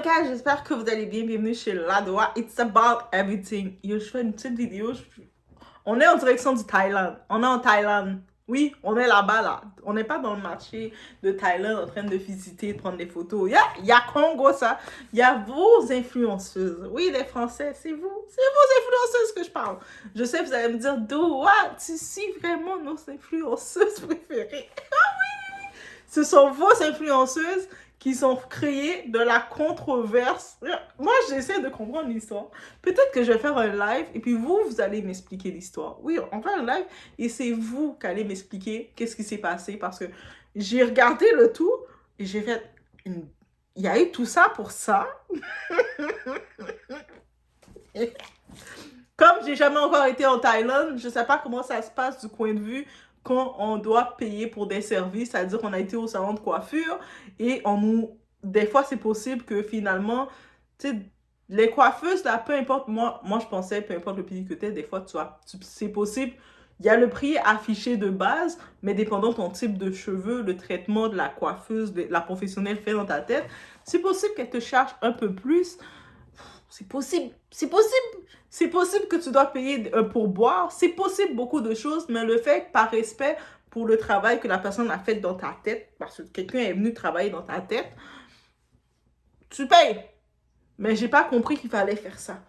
gars, j'espère que vous allez bien. Bienvenue chez Ladoa. It's about everything. Yo, je fais une petite vidéo. On est en direction du Thaïlande. On est en Thaïlande. Oui, on est là-bas, là. On n'est pas dans le marché de Thaïlande en train de visiter, de prendre des photos. Il y a Congo, ça. Il y a vos influenceuses. Oui, les Français, c'est vous. C'est vos influenceuses que je parle. Je sais, vous allez me dire, Doa, tu suis vraiment nos influenceuses préférées. Ce sont vos influenceuses qui sont créées de la controverse. Moi, j'essaie de comprendre l'histoire. Peut-être que je vais faire un live et puis vous allez m'expliquer l'histoire. Oui, on fait un live et c'est vous qui allez m'expliquer qu'est-ce qui s'est passé parce que j'ai regardé le tout et j'ai fait une... Il y a eu tout ça pour ça. Comme j'ai jamais encore été en Thaïlande, je sais pas comment ça se passe du point de vue quand on doit payer pour des services, c'est-à-dire qu'on a été au salon de coiffure et on nous... Des fois, c'est possible que finalement, tu sais, les coiffeuses, là, peu importe, moi je pensais, peu importe le pays que tu es, des fois, c'est possible, il y a le prix affiché de base, mais dépendant de ton type de cheveux, le traitement de la coiffeuse, de la professionnelle fait dans ta tête, c'est possible qu'elle te charge un peu plus. C'est possible que tu dois payer un pourboire, c'est possible beaucoup de choses, mais le fait que par respect pour le travail que la personne a fait dans ta tête, parce que quelqu'un est venu travailler dans ta tête, tu payes. Mais j'ai pas compris qu'il fallait faire ça.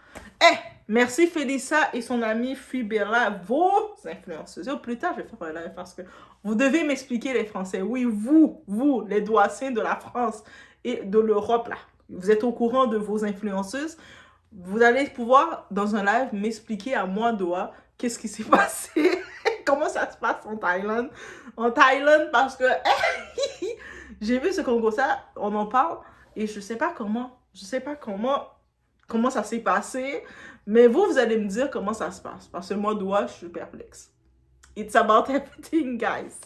Merci Félissa et son amie Fibella, vos influenceuses. Plus tard, je vais faire un live parce que vous devez m'expliquer les Français. Oui, vous, les doyens de la France et de l'Europe, là. Vous êtes au courant de vos influenceuses. Vous allez pouvoir, dans un live, m'expliquer à moi, Doa, qu'est-ce qui s'est passé, comment ça se passe en Thaïlande. En Thaïlande, parce que j'ai vu ce Congo, ça, on en parle, et je sais pas comment ça s'est passé, mais vous allez me dire comment ça se passe, parce que moi, Doa, je suis perplexe. It's about everything, guys.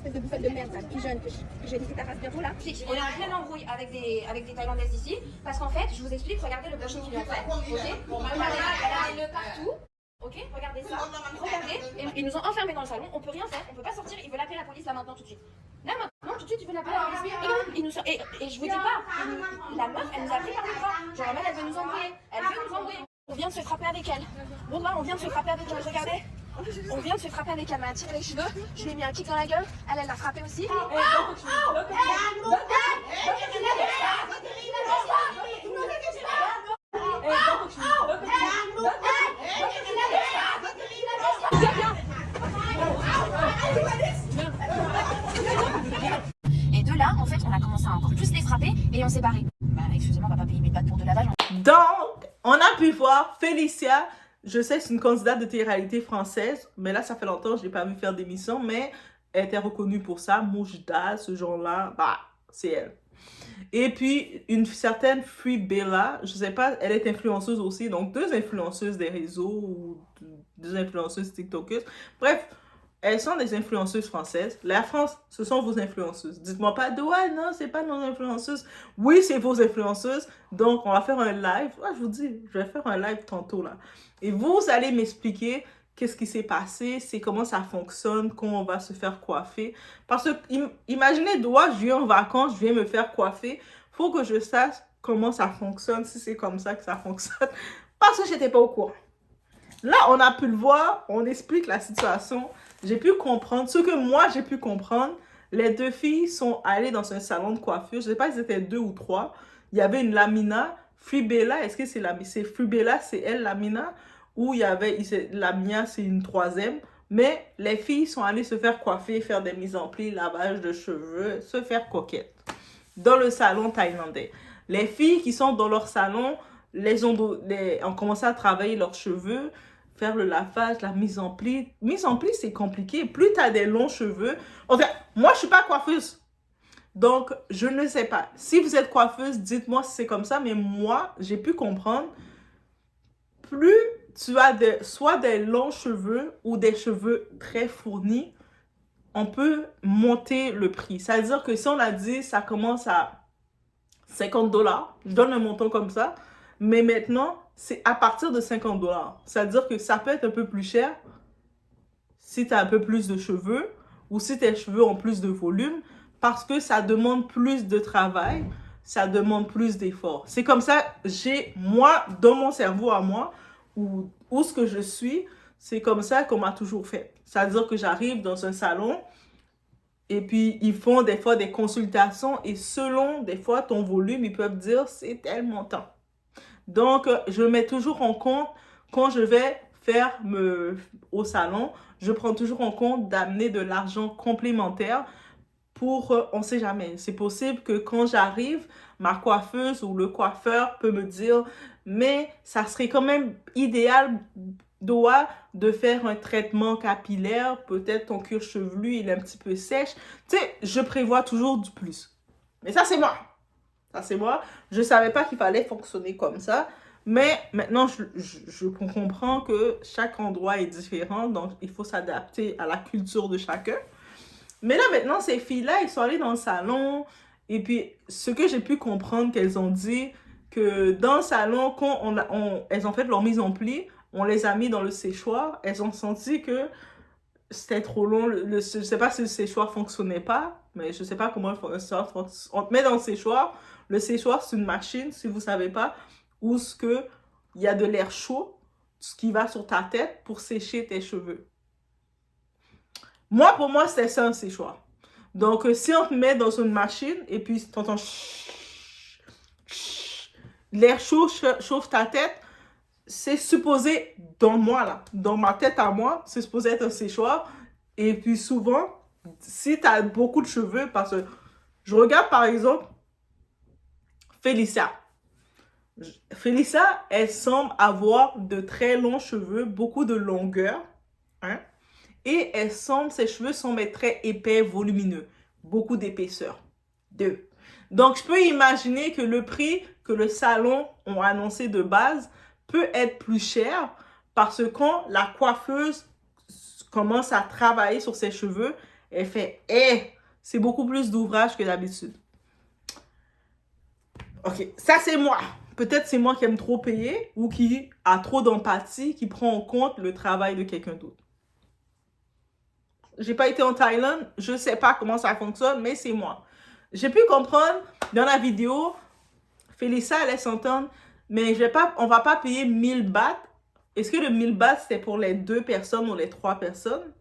De bouffette de merde, qui jeune, que j'ai niqué ta race bientôt là. On est en pleine embrouille avec des Thaïlandaises ici, parce qu'en fait, je vous explique, regardez le brushing qu'ils ont fait, ok. Regardez, elle a le partout, ok, regardez ça, regardez, et ils nous ont enfermés dans le salon, on peut rien faire, on peut pas sortir, ils veulent appeler la police là maintenant tout de suite. Là maintenant, tout de suite, ils veulent appeler la police. Et je vous dis pas, la meuf, elle nous a pris par le bras, genre elle veut nous embrouiller, On vient de se frapper avec elle. Bon là, on vient de se frapper avec elle, regardez. On vient de se frapper avec elle, m'a tiré les cheveux, je lui ai mis un kick dans la gueule, elle l'a frappé aussi. Et de là, en fait, on a commencé à encore plus les frapper et on s'est barré. Bah, excusez-moi, on va pas payer 1000 bahts pour de lavage. Donc, on a pu voir Félicia. Je sais que c'est une candidate de télé-réalité française, mais là, ça fait longtemps que je ne l'ai pas vu faire d'émission, mais elle était reconnue pour ça. Moujda, ce genre-là, bah, c'est elle. Et puis, une certaine Fibella, je ne sais pas, elle est influenceuse aussi, donc 2 influenceuses des réseaux ou 2 influenceuses TikTokeuses. Bref, elles sont des influenceuses françaises. La France, ce sont vos influenceuses. Dites-moi pas, ouais, non, c'est pas nos influenceuses. Oui, c'est vos influenceuses. Donc, on va faire un live. Ouais, je vous dis, je vais faire un live tantôt, là. Et vous allez m'expliquer qu'est-ce qui s'est passé, c'est comment ça fonctionne, comment on va se faire coiffer. Parce que, imaginez, je viens en vacances, je viens me faire coiffer. Faut que je sache comment ça fonctionne, si c'est comme ça que ça fonctionne. Parce que j'étais pas au courant. Là, on a pu le voir, on explique la situation. J'ai pu comprendre, ce que moi j'ai pu comprendre, les 2 filles sont allées dans un salon de coiffure. Je ne sais pas si c'était 2 ou 3. Il y avait une Lamina, Fibella, est-ce que c'est Fibella, c'est elle, Lamina? Ou il y avait Lamia, c'est une 3e. Mais les filles sont allées se faire coiffer, faire des mises en plis, lavage de cheveux, se faire coquette dans le salon thaïlandais. Les filles qui sont dans leur salon, ont commencé à travailler leurs cheveux, faire le lavage, la mise en pli. Mise en pli, c'est compliqué. Plus tu as des longs cheveux... Enfin, moi, je ne suis pas coiffeuse. Donc, je ne sais pas. Si vous êtes coiffeuse, dites-moi si c'est comme ça. Mais moi, j'ai pu comprendre. Plus tu as soit des longs cheveux ou des cheveux très fournis, on peut monter le prix. C'est-à-dire que si on a dit ça commence à 50$, je donne un montant comme ça, mais maintenant, c'est à partir de 50$. C'est-à-dire que ça peut être un peu plus cher si tu as un peu plus de cheveux ou si tes cheveux ont plus de volume parce que ça demande plus de travail, ça demande plus d'efforts. C'est comme ça, moi, dans mon cerveau à moi, où ce que je suis, c'est comme ça qu'on m'a toujours fait. C'est-à-dire que j'arrive dans un salon et puis ils font des fois des consultations et selon des fois ton volume, ils peuvent dire c'est tel montant. Donc, je mets toujours en compte quand je vais faire au salon, je prends toujours en compte d'amener de l'argent complémentaire pour, on ne sait jamais. C'est possible que quand j'arrive, ma coiffeuse ou le coiffeur peut me dire, mais ça serait quand même idéal de faire un traitement capillaire, peut-être ton cuir chevelu, il est un petit peu sèche. Tu sais, je prévois toujours du plus. Mais ça, c'est moi. Ça, c'est moi. Je ne savais pas qu'il fallait fonctionner comme ça. Mais maintenant, je comprends que chaque endroit est différent. Donc, il faut s'adapter à la culture de chacun. Mais là, maintenant, ces filles-là, ils sont allées dans le salon. Et puis, ce que j'ai pu comprendre qu'elles ont dit, que dans le salon, quand elles ont fait leur mise en pli, on les a mis dans le séchoir. Elles ont senti que c'était trop long. Je ne sais pas si le séchoir ne fonctionnait pas, mais je ne sais pas comment on te met dans le séchoir. Le séchoir, c'est une machine, si vous ne savez pas, où il y a de l'air chaud, ce qui va sur ta tête pour sécher tes cheveux. Pour moi, c'était ça un séchoir. Donc, si on te met dans une machine et puis tu entends l'air chaud chauffe ta tête, c'est supposé, dans ma tête à moi, c'est supposé être un séchoir. Et puis souvent, si tu as beaucoup de cheveux, parce que je regarde par exemple Félicia. Félicia, elle semble avoir de très longs cheveux, beaucoup de longueur, hein? Et ses cheveux semblent être très épais, volumineux, beaucoup d'épaisseur. Donc, je peux imaginer que le prix que le salon ont annoncé de base peut être plus cher parce que quand la coiffeuse commence à travailler sur ses cheveux, elle fait « c'est beaucoup plus d'ouvrage que d'habitude ». Ok, ça c'est moi. Peut-être c'est moi qui aime trop payer ou qui a trop d'empathie, qui prend en compte le travail de quelqu'un d'autre. J'ai pas été en Thaïlande, je sais pas comment ça fonctionne, mais c'est moi. J'ai pu comprendre dans la vidéo, Félicia allait s'entendre, mais on va pas payer 1000 bahts. Est-ce que le 1000 bahts c'était pour les 2 personnes ou les 3 personnes?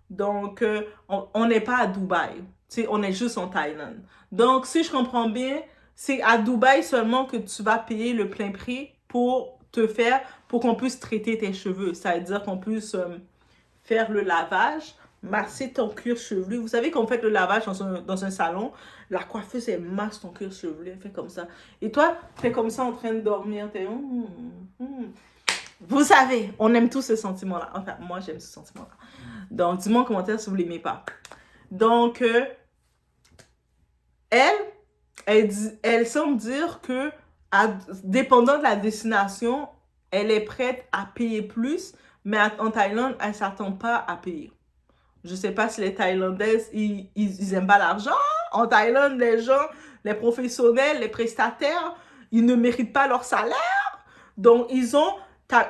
Donc, on n'est pas à Dubaï. On est juste en Thaïlande. Donc, si je comprends bien, c'est à Dubaï seulement que tu vas payer le plein prix pour qu'on puisse traiter tes cheveux. C'est-à-dire qu'on puisse faire le lavage, masser ton cuir chevelu. Vous savez qu'on fait le lavage dans un salon, la coiffeuse, elle masse ton cuir chevelu, elle fait comme ça. Et toi, tu es comme ça en train de dormir. Vous savez, on aime tous ce sentiment-là. Enfin, moi, j'aime ce sentiment-là. Donc, dis-moi en commentaire si vous ne l'aimez pas. Donc, elle semble dire que, dépendant de la destination, elle est prête à payer plus, mais en Thaïlande, elle ne s'attend pas à payer. Je ne sais pas si les Thaïlandaises, ils aiment pas l'argent. En Thaïlande, les gens, les professionnels, les prestataires, ils ne méritent pas leur salaire. Donc,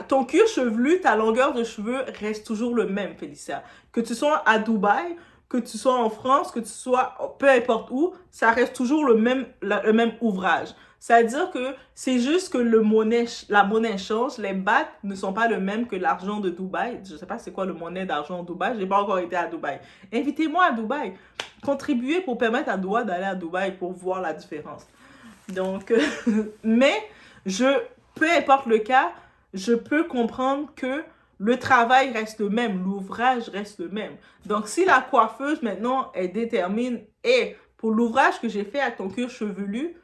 ton cuir chevelu, ta longueur de cheveux reste toujours le même, Félicia. Que tu sois à Dubaï, que tu sois en France, que tu sois peu importe où, ça reste toujours le même ouvrage. C'est-à-dire que c'est juste que la monnaie change. Les bahts ne sont pas le même que l'argent de Dubaï. Je ne sais pas c'est quoi le monnaie d'argent à Dubaï. Je n'ai pas encore été à Dubaï. Invitez-moi à Dubaï. Contribuez pour permettre à Doua d'aller à Dubaï pour voir la différence. Donc, mais peu importe le cas, je peux comprendre que le travail reste le même, l'ouvrage reste le même. Donc, si la coiffeuse, maintenant, elle détermine, pour l'ouvrage que j'ai fait à ton cuir chevelu,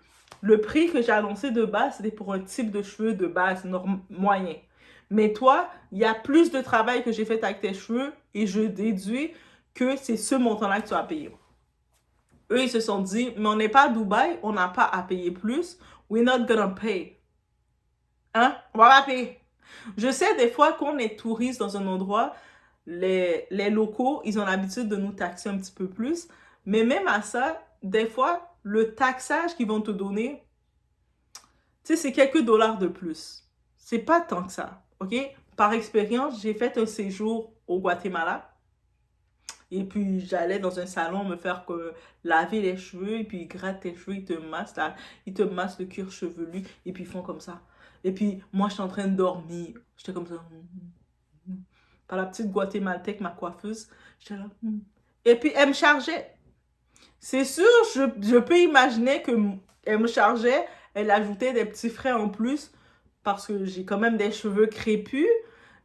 le prix que j'ai annoncé de base, c'était pour un type de cheveux de base moyen. Mais toi, il y a plus de travail que j'ai fait avec tes cheveux et je déduis que c'est ce montant-là que tu vas payer. Eux, ils se sont dit, mais on n'est pas à Dubaï, on n'a pas à payer plus. We're not gonna pay. Hein? On va pas payer. Je sais, des fois, quand on est touriste dans un endroit, les locaux, ils ont l'habitude de nous taxer un petit peu plus. Mais même à ça, des fois, le taxage qu'ils vont te donner, tu sais, c'est quelques dollars de plus. C'est pas tant que ça, OK? Par expérience, j'ai fait un séjour au Guatemala. Et puis, j'allais dans un salon me faire laver les cheveux. Et puis, ils grattent tes cheveux, ils te massent, là, ils te massent le cuir chevelu. Et puis, ils font comme ça. Et puis, moi, je suis en train de dormir. J'étais comme ça. Par la petite guatémaltèque, ma coiffeuse. J'étais là. Et puis, elle me chargeait. C'est sûr, je peux imaginer qu'elle me chargeait. Elle ajoutait des petits frais en plus. Parce que j'ai quand même des cheveux crépus.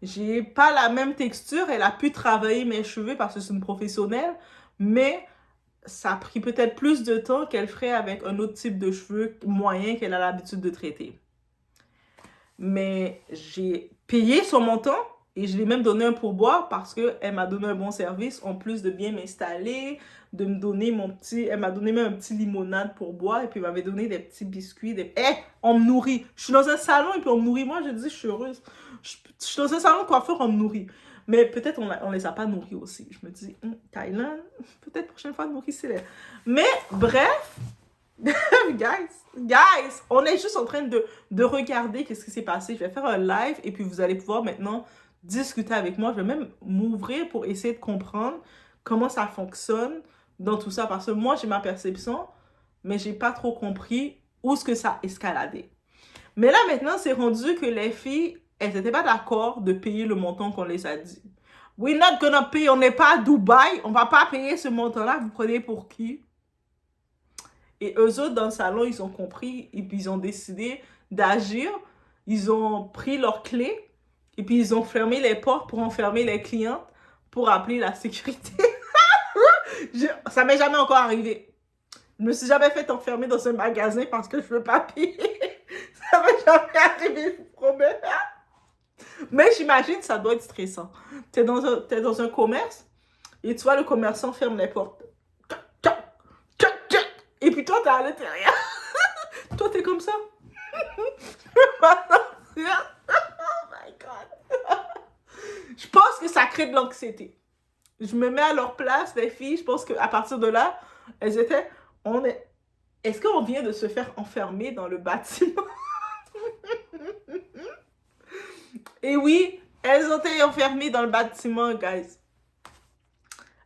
J'ai pas la même texture. Elle a pu travailler mes cheveux parce que c'est une professionnelle. Mais ça a pris peut-être plus de temps qu'elle ferait avec un autre type de cheveux moyen qu'elle a l'habitude de traiter. Mais j'ai payé son montant et je lui ai même donné un pourboire parce qu'elle m'a donné un bon service en plus de bien m'installer, de me donner elle m'a donné même un petit limonade pour boire et puis elle m'avait donné des petits biscuits. On me nourrit. Je suis dans un salon et puis on me nourrit. Moi, je dis, je suis heureuse. Je suis dans un salon de coiffeur, on me nourrit. Mais peut-être on les a pas nourris aussi. Je me dis, Thaïlande, peut-être prochaine fois, nourrissez-les. Mais bref, guys, on est juste en train de regarder qu'est-ce qui s'est passé. Je vais faire un live et puis vous allez pouvoir maintenant discuter avec moi. Je vais même m'ouvrir pour essayer de comprendre comment ça fonctionne dans tout ça. Parce que moi, j'ai ma perception, mais j'ai pas trop compris où est-ce que ça a escaladé. Mais là, maintenant, c'est rendu que les filles, elles n'étaient pas d'accord de payer le montant qu'on les a dit. We're not gonna pay, on n'est pas à Dubaï, on va pas payer ce montant-là, vous prenez pour qui? Et eux autres, dans le salon, ils ont compris et puis ils ont décidé d'agir. Ils ont pris leurs clés et puis ils ont fermé les portes pour enfermer les clientes pour appeler la sécurité. Ça m'est jamais encore arrivé. Je me suis jamais fait enfermer dans un magasin parce que je veux pas payer. Ça m'est jamais arrivé, je vous promets. Mais j'imagine que ça doit être stressant. T'es dans un commerce et tu vois le commerçant ferme les portes. Et puis toi, t'es à l'intérieur. Toi, t'es comme ça. Oh my God. Je pense que ça crée de l'anxiété. Je me mets à leur place, les filles. Je pense qu'à partir de là, elles étaient... Est-ce qu'on vient de se faire enfermer dans le bâtiment? Et oui, elles ont été enfermées dans le bâtiment, guys.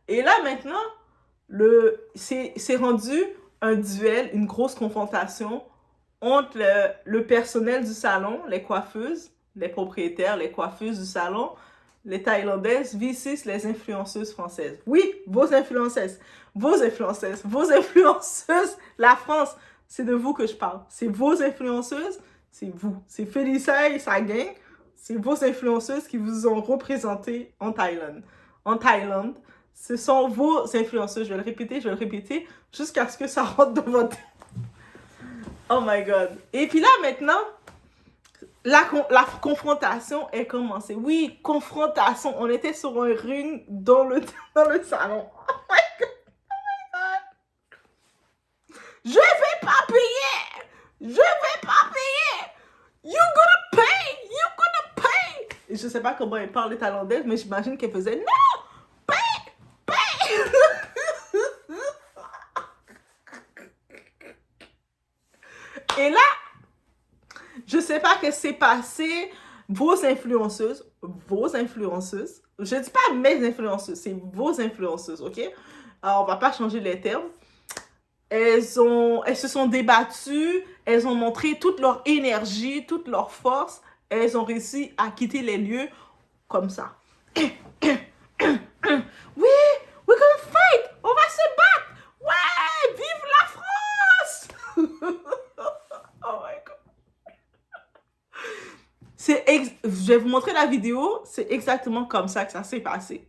Et là, maintenant, c'est rendu un duel, une grosse confrontation entre le personnel du salon, les coiffeuses, les propriétaires, les coiffeuses du salon, les Thaïlandaises versus les influenceuses françaises. Oui, vos influenceuses, la France, c'est de vous que je parle. C'est vos influenceuses, c'est vous. C'est Félicia et sa gang, c'est vos influenceuses qui vous ont représenté en Thaïlande. En Thaïlande, ce sont vos influenceuses. Je vais le répéter, jusqu'à ce que ça rentre dans votre tête. Oh my God. Et puis là, maintenant, la confrontation est commencée. Oui, confrontation. On était sur un ring dans le salon. Oh my God. Je vais pas payer. You gonna pay. Et je sais pas comment elle parle thaïlandaise, mais j'imagine qu'elle faisait non. Et là, je sais pas ce qui s'est passé. Vos influenceuses, je dis pas mes influenceuses, c'est vos influenceuses, ok? Alors, on va pas changer les termes. Elles se sont débattues, elles ont montré toute leur énergie, toute leur force. Elles ont réussi à quitter les lieux comme ça. Oui, we're gonna fight, on va se battre. Ouais, vive la France. Oh my God. Je vais vous montrer la vidéo, c'est exactement comme ça que ça s'est passé.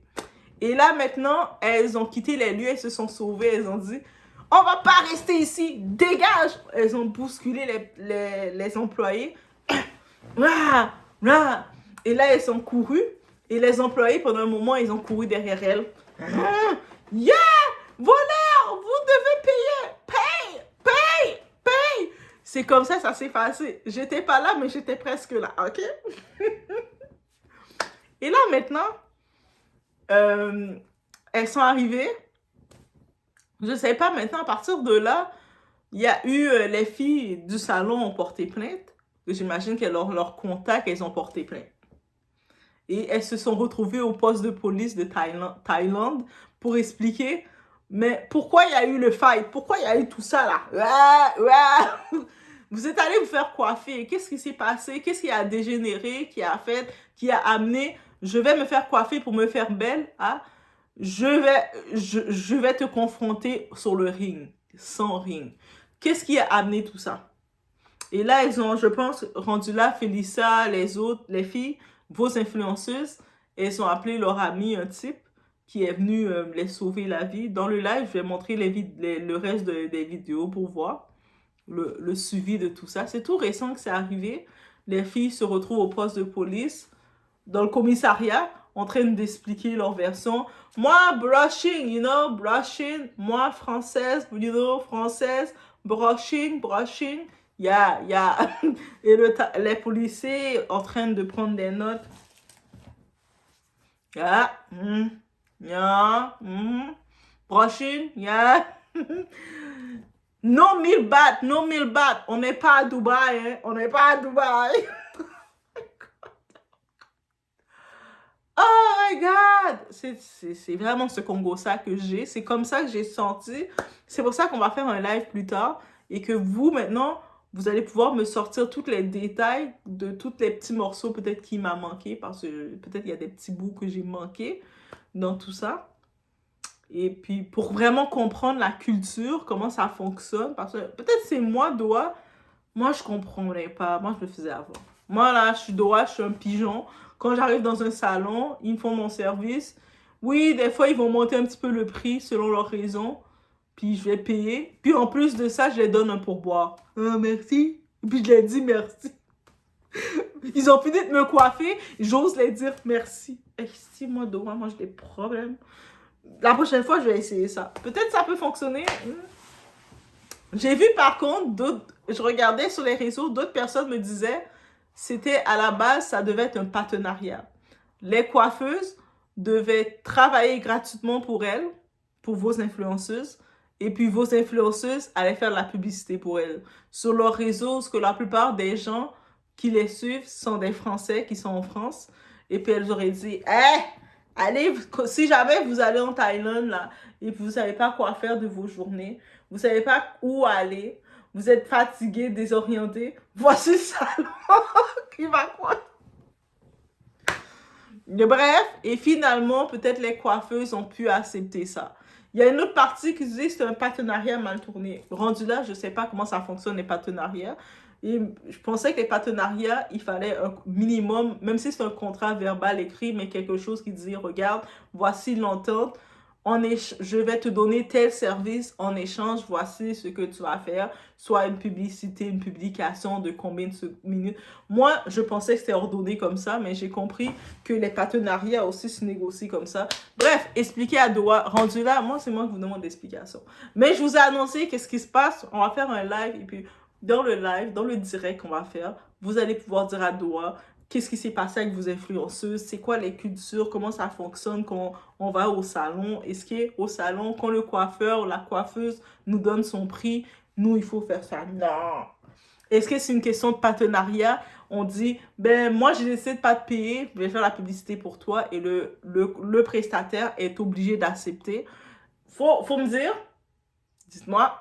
Et là, maintenant, elles ont quitté les lieux, elles se sont sauvées, elles ont dit, on va pas rester ici, dégage. Elles ont bousculé les employés. Et là, elles sont courues. Et les employés, pendant un moment, ils ont couru derrière elles. Voleur, vous devez payer. Paye. C'est comme ça s'est passé. J'étais pas là, mais j'étais presque là, ok? Et là, maintenant, elles sont arrivées. Je sais pas, maintenant, à partir de là, il y a eu les filles du salon ont porté plainte. J'imagine que leur contact, elles ont porté plainte. Et elles se sont retrouvées au poste de police de Thaïlande pour expliquer, mais pourquoi il y a eu le fight? Pourquoi il y a eu tout ça là? Vous êtes allé vous faire coiffer. Qu'est-ce qui s'est passé? Qu'est-ce qui a dégénéré? Qui a fait? Qui a amené? Je vais me faire coiffer pour me faire belle. Hein? Je vais te confronter sur le ring. Sans ring. Qu'est-ce qui a amené tout ça? Et là, elles ont, je pense, rendu là, Félissa, les autres, les filles, vos influenceuses, elles ont appelé leur ami, un type, qui est venu les sauver la vie. Dans le live, je vais montrer le reste des vidéos pour voir le suivi de tout ça. C'est tout récent que c'est arrivé. Les filles se retrouvent au poste de police, dans le commissariat, en train d'expliquer leur version. Moi, brushing, you know, brushing. Moi, française, you know, française, brushing. Yeah. Et les policiers en train de prendre des notes. Brushing, yeah. No 1000 bahts. On n'est pas à Dubaï, hein. On n'est pas à Dubaï. Oh my God! C'est vraiment ce Congo-ça que j'ai. C'est comme ça que j'ai senti. C'est pour ça qu'on va faire un live plus tard. Et que vous, maintenant, vous allez pouvoir me sortir tous les détails de tous les petits morceaux peut-être qui m'a manqué. Parce que peut-être il y a des petits bouts que j'ai manqués dans tout ça. Et puis, pour vraiment comprendre la culture, comment ça fonctionne. Parce que peut-être c'est moi, Doha. Moi, je comprenais pas. Moi, je le faisais avant. Moi, là, je suis Doha, je suis un pigeon. Quand j'arrive dans un salon, ils me font mon service. Oui, des fois, ils vont monter un petit peu le prix selon leurs raisons. Puis, je vais payer. Puis, en plus de ça, je les donne un pourboire. Merci. Puis, je les dis merci. Ils ont fini de me coiffer. J'ose les dire merci. Et si moi, Doha, moi, j'ai des problèmes. La prochaine fois, je vais essayer ça. Peut-être ça peut fonctionner. J'ai vu, par contre, je regardais sur les réseaux, d'autres personnes me disaient... C'était à la base, ça devait être un partenariat. Les coiffeuses devaient travailler gratuitement pour elles, pour vos influenceuses, et puis vos influenceuses allaient faire de la publicité pour elles. Sur leurs réseaux, parce que la plupart des gens qui les suivent sont des Français qui sont en France, et puis elles auraient dit, allez, si jamais vous allez en Thaïlande, là, et que vous ne savez pas quoi faire de vos journées, vous ne savez pas où aller, vous êtes fatigué, désorienté, voici le salon qui va quoi. Bref, et finalement, peut-être les coiffeuses ont pu accepter ça. Il y a une autre partie qui dit que c'est un partenariat mal tourné. Rendu là, je ne sais pas comment ça fonctionne les partenariats. Et je pensais que les partenariats, il fallait un minimum, même si c'est un contrat verbal écrit, mais quelque chose qui dit, regarde, voici l'entente. Je vais te donner tel service en échange, voici ce que tu vas faire, soit une publicité, une publication de combien de minutes. Moi, je pensais que c'était ordonné comme ça, mais j'ai compris que les partenariats aussi se négocient comme ça. Bref, expliquez à Doha, rendu là, moi, c'est moi qui vous demande l'explication. Mais je vous ai annoncé qu'est-ce qui se passe, on va faire un live, et puis dans le live, dans le direct qu'on va faire, vous allez pouvoir dire à Doha, qu'est-ce qui s'est passé avec vos influenceuses? C'est quoi les cultures? Comment ça fonctionne quand on va au salon? Est-ce qu'au salon, quand le coiffeur ou la coiffeuse nous donne son prix, nous, il faut faire ça? Non! Est-ce que c'est une question de partenariat? On dit, ben moi, j'ai décidé de pas te payer, je vais faire la publicité pour toi et le prestataire est obligé d'accepter. Faut me dire, dites-moi,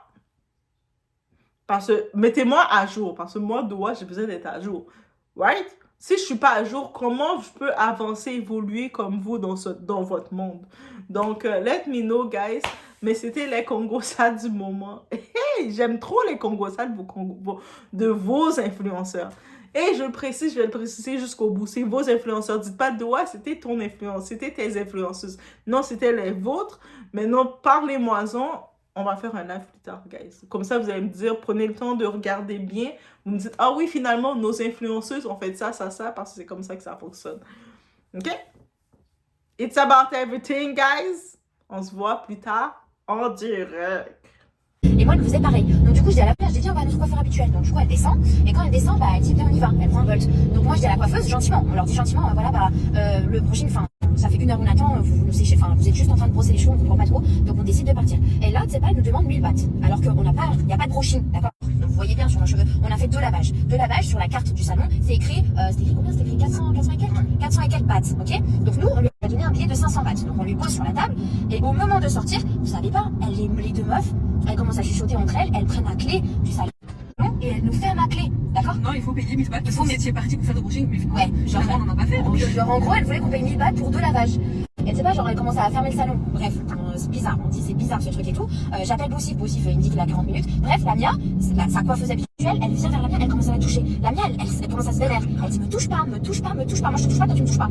parce que mettez-moi à jour, parce que moi, Doha, j'ai besoin d'être à jour. Right? Si je ne suis pas à jour, comment je peux avancer, évoluer comme vous dans votre monde? Donc, let me know, guys. Mais c'était les Congo-ça du moment. Hey, j'aime trop les Congo-ça de vos influenceurs. Et je le précise, je vais le préciser jusqu'au bout. C'est vos influenceurs. Dites pas Doha, c'était ton influence, c'était tes influenceuses. Non, c'était les vôtres. Maintenant, parlez-moi-en. On va faire un live plus tard, guys. Comme ça, vous allez me dire, prenez le temps de regarder bien. Vous me dites, ah oui, finalement, nos influenceuses ont fait ça, parce que c'est comme ça que ça fonctionne. OK? It's about everything, guys. On se voit plus tard en direct. Et moi, elle me faisait pareil. Donc du coup, je dis à la coiffeuse, je dis tiens, on va à notre coiffeur habituel. Donc du coup, elle descend. Et quand elle descend, bah, elle dit viens, on y va. Elle prend un Bolt. Donc moi, je dis à la coiffeuse gentiment. On leur dit gentiment, voilà, bah, le brushing, enfin, ça fait 1 heure on attend, vous nous séchez, enfin, vous êtes juste en train de brosser les cheveux, on comprend pas trop. Donc on décide de partir. Et là, tu sais pas, elle nous demande 1000 bahts. Alors qu'il n'y a pas de brushing, d'accord? Vous voyez bien sur nos cheveux, on a fait 2 lavages. 2 lavages sur la carte du salon, c'est écrit combien? C'était écrit 400 et quelques bahts, ok? Donc nous, on lui a donné un billet de 500 bahts. Donc on lui pose sur la table, et au moment de sortir, vous savez pas, les 2 meufs, elles commencent à chuchoter entre elles prennent la clé du salon, et elles nous ferment la clé, d'accord? Non, il faut payer 1000 bahts, parce que vous étiez parti pour faire le brushing, mais ouais, genre, on n'en a pas fait. Donc... Genre en gros, elle voulait qu'on paye 1000 bahts pour 2 lavages. Et tu sais pas, genre elle commence à fermer le salon. Bref, c'est bizarre, on dit c'est bizarre ce truc et tout. J'appelle Bossif, il me dit qu'il a 40 minutes. Bref, la Mia, sa coiffeuse habituelle, elle vient vers la Mia, elle commence à la toucher. La Mia, elle commence à se vénère. Elle dit me touche pas, moi je te touche pas, toi tu me touches pas.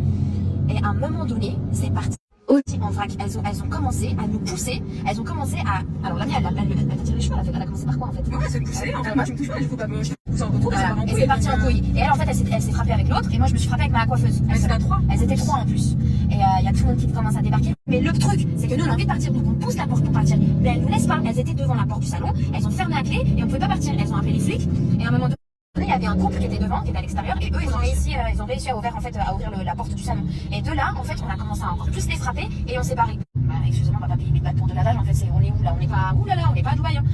Et à un moment donné, c'est parti. Aussi en vrac, elles ont commencé à nous pousser, elles ont commencé à... Alors la Mia, elle a tiré les cheveux, elle a commencé par quoi en fait? Ouais, c'est poussé, en fait, moi tu me touches pas, du coup, bah, je te pousse en retour, voilà. Et c'est parti en couille. Et elle en fait, elle s'est frappée avec l'autre, et moi je me suis frappée avec ma coiffeuse. Elles étaient à 3. Elles étaient 3 en plus. Et il y a tout le monde qui commence à débarquer. Mais le truc, c'est que nous on a envie de partir, donc on pousse la porte pour partir. Mais elles nous laissent pas, elles étaient devant la porte du salon, elles ont fermé la clé, et on pouvait pas partir. Elles ont appelé les flics, et à un moment donné, il y avait un couple qui était devant, qui était à l'extérieur, et eux ils ont réussi à ouvrir la porte du salon. Et de là, en fait, on a commencé à encore plus les frapper, et on s'est barré. Bah, excusez-moi, on va pas payer 1000 bahts pour de lavage, en fait, on est où là? On n'est pas, on n'est pas à Dubaï, hein.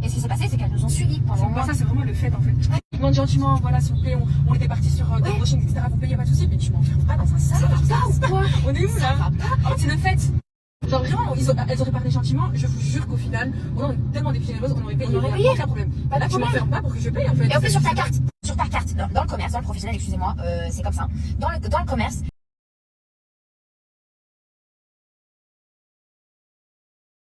Et ce qui s'est passé, c'est qu'elles nous ont suivis pendant Moi, ça, c'est vraiment le fait, en fait. Ils demandent gentiment, voilà, s'il vous plaît, on était partis sur des brushing, etc. Vous payez pas de soucis, mais tu m'enfermes pas dans un salon. Ça va pas ou quoi? On est où là? Ça va pas. C'est le fait. Genre vraiment, elles auraient parlé gentiment, je vous jure qu'au final, on est tellement des filles généreuses, on aurait payé. Aucun problème. Là, tu m'enfermes pas pour que je paye en fait. Et en plus, sur ta carte, dans le commerce, dans le professionnel, excusez-moi, c'est comme ça. Dans le commerce,